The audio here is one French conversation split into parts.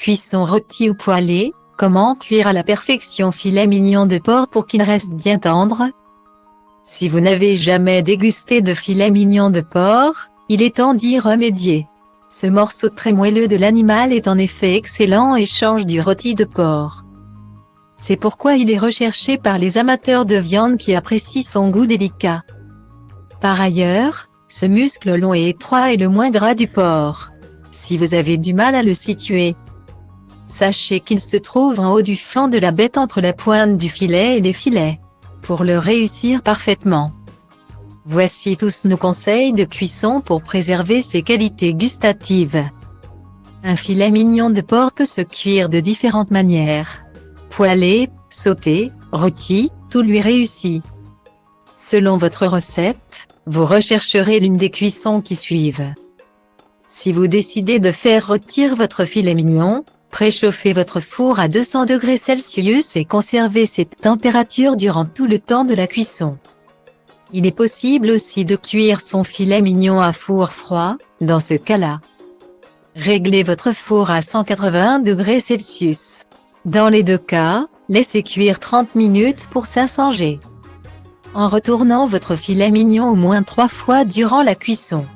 Cuisson rôti ou poêlé, comment cuire à la perfection filet mignon de porc pour qu'il reste bien tendre? Si vous n'avez jamais dégusté de filet mignon de porc, il est temps d'y remédier. Ce morceau très moelleux de l'animal est en effet excellent et change du rôti de porc. C'est pourquoi il est recherché par les amateurs de viande qui apprécient son goût délicat. Par ailleurs, ce muscle long et étroit est le moins gras du porc. Si vous avez du mal à le situer, sachez qu'il se trouve en haut du flanc de la bête entre la pointe du filet et les filets. Pour le réussir parfaitement, voici tous nos conseils de cuisson pour préserver ses qualités gustatives. Un filet mignon de porc peut se cuire de différentes manières. Poêlé, sauté, rôti, tout lui réussit. Selon votre recette, vous rechercherez l'une des cuissons qui suivent. Si vous décidez de faire rôtir votre filet mignon, préchauffez votre four à 200 degrés Celsius et conservez cette température durant tout le temps de la cuisson. Il est possible aussi de cuire son filet mignon à four froid, dans ce cas-là, réglez votre four à 180 degrés Celsius. Dans les deux cas, laissez cuire 30 minutes pour 500 G. En retournant votre filet mignon au moins 3 fois durant la cuisson.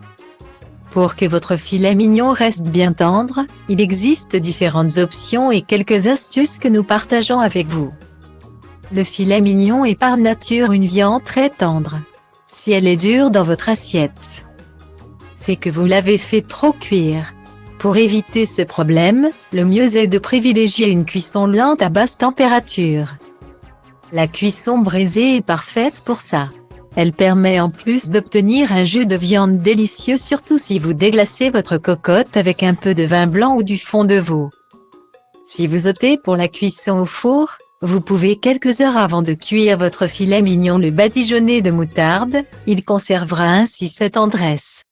Pour que votre filet mignon reste bien tendre, il existe différentes options et quelques astuces que nous partageons avec vous. Le filet mignon est par nature une viande très tendre. Si elle est dure dans votre assiette, c'est que vous l'avez fait trop cuire. Pour éviter ce problème, le mieux est de privilégier une cuisson lente à basse température. La cuisson braisée est parfaite pour ça. Elle permet en plus d'obtenir un jus de viande délicieux, surtout si vous déglacez votre cocotte avec un peu de vin blanc ou du fond de veau. Si vous optez pour la cuisson au four, vous pouvez quelques heures avant de cuire votre filet mignon le badigeonner de moutarde, il conservera ainsi sa tendresse.